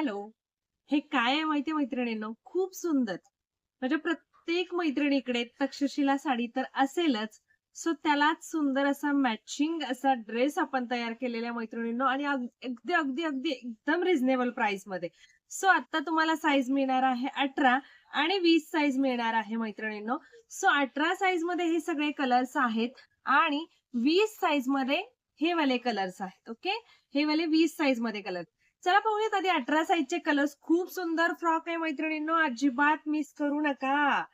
Hello. हे काय आहे माहितीये मैत्रिणींनो? खूप सुंदर. म्हणजे प्रत्येक मैत्रिणीकडे तक्षशिला साडी तर असेलच. सो त्यालाच सुंदर असा मॅचिंग असा ड्रेस आपण तयार केलेला आहे मैत्रिणींनो आणि अगदी, अगदी, अगदी एकदम रिझनेबल प्राईसमध्ये. सो आता तुम्हाला साईज मिळणार आहे 18 आणि 20 साईज मिळणार आहे मैत्रिणींनो. सो 18 साईजमध्ये हे सगळे कलर्स आहेत आणि 20 साईजमध्ये हे वाले कलर्स आहेत. ओके. हे वाले 20 साईजमध्ये कलर. चला पाहूयात आधी 18 साइजचे कलर्स. खूप सुंदर फ्रॉक आहे मैत्रिणींनो, अजिबात मिस करू नका.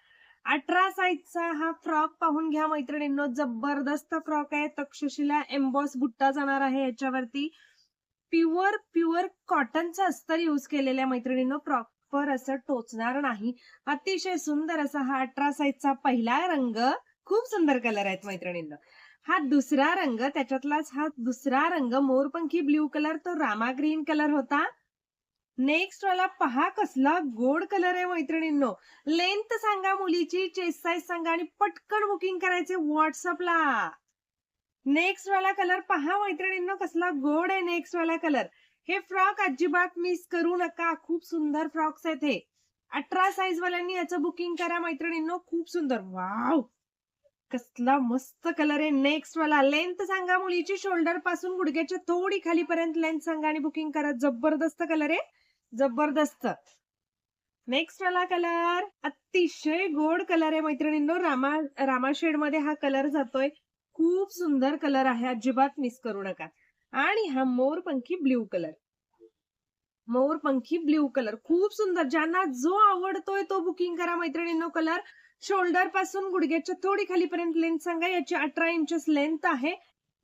18 साइजचा हा फ्रॉक पाहून घ्या मैत्रिणींनो, जबरदस्त फ्रॉक आहे. तक्षशिला एम्बॉस बुट्टा जाणार आहे याच्यावरती. प्युअर प्युअर कॉटनचं अस्तर यूज केलेलं आहे मैत्रिणींनो, प्रॉपर असं टोचणार नाही. अतिशय सुंदर असा हा 18 साइजचा पहिला रंग. खूप सुंदर कलर आहेत मैत्रिणींनो. हा दुसरा रंग, त्याच्यातलाच हा दुसरा रंग मोरपंखी ब्ल्यू कलर, तो रामा ग्रीन कलर होता. नेक्स्ट वाला पहा कसला गोड कलर आहे मैत्रिणींनो. लेंथ सांगा मुलीची, चेस्ट साईज सांगा आणि पटकन बुकिंग करायचे WhatsAppला. नेक्स्ट वाला कलर पहा मैत्रिणींनो, कसला गोड आहे नेक्स्ट वाला कलर. हे फ्रॉक अजिबात मिस करू नका. खूप सुंदर फ्रॉक्स आहेत हे. 18 साईज वाल्यांनी याचं बुकिंग करा मैत्रिणींनो. खूप सुंदर. वॉव! कसला मस्त कलर आहे. नेक्स्ट वाला लेंथ सांगा मुलीची, शोल्डर पासून गुडघ्याच्या थोडी खालीपर्यंत लेंथ सांगा आणि बुकिंग करा. जबरदस्त कलर आहे. जबरदस्त. नेक्स्ट वाला कलर अतिशय गोड कलर आहे मैत्रिणींनो. रामा शेड मध्ये हा कलर जातोय. खूप सुंदर कलर आहे. अजिबात मिस करू नका. आणि हा मोरपंखी ब्ल्यू कलर. मोरपंखी ब्ल्यू कलर खूप सुंदर. ज्यांना जो आवडतोय तो बुकिंग करा मैत्रिणींनो. कलर शोल्डर पासून गुडघ्याच्या थोडी खालीपर्यंत लेंथ सांगा. याची 18 इंचेस लेंथ आहे.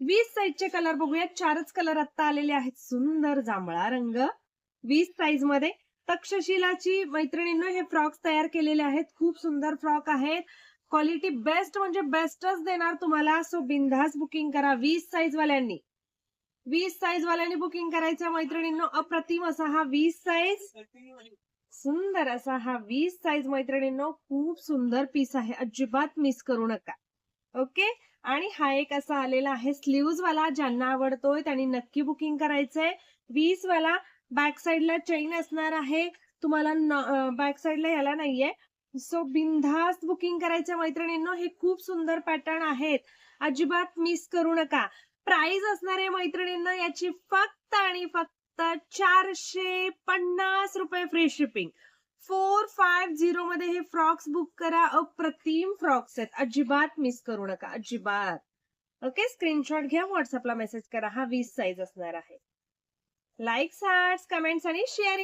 20 साईजचे कलर बघूया. 4च कलर आता आलेले आहेत. सुंदर जांभळा रंग 20 साईज मध्ये. तक्षशिलाची मैत्रिणींनो हे फ्रॉक्स तयार केलेले आहेत. खूप सुंदर फ्रॉक आहेत. क्वालिटी बेस्ट म्हणजे बेस्टच देणार तुम्हाला. सो बिनधास्त बुकिंग करा 20 साईज वाल्यांनी. 20 साईज वाल्यांनी बुकिंग करायचं मैत्रिणींनो. अप्रतिम असा हा 20 साईज. सुंदर असा हा 20 साईज मैत्रिणींनो. खूप सुंदर पीस आहे. अजिबात मिस करू नका. ओके. आणि हा एक असा आलेला आहे स्लीव्ज वाला. ज्यांना आवडतोय त्यांनी नक्की बुकिंग करायचंय. 20 वाला बॅक साईडला चेन असणार आहे. तुम्हाला बॅक साईडला याला नाहीये. सो बिनधास्त बुकिंग करायचं मैत्रिणींनो. हे खूप सुंदर पॅटर्न आहेत. अजिबात मिस करू नका. प्राइस असणार आहे मैत्रिणींनो याची फक्त आणि फक्त ₹450 फ्री शिपिंग. 450 मध्ये हे फ्रॉक्स बुक करा. अप्रतिम फ्रॉक्स आहेत. अजिबात मिस करू नका. अजिबात. ओके. स्क्रीनशॉट घ्या. WhatsAppला मेसेज करा. हा 20 साईज असणार आहे. लाईक्स, हार्ट्स, कमेंट्स आणि शेअरिंग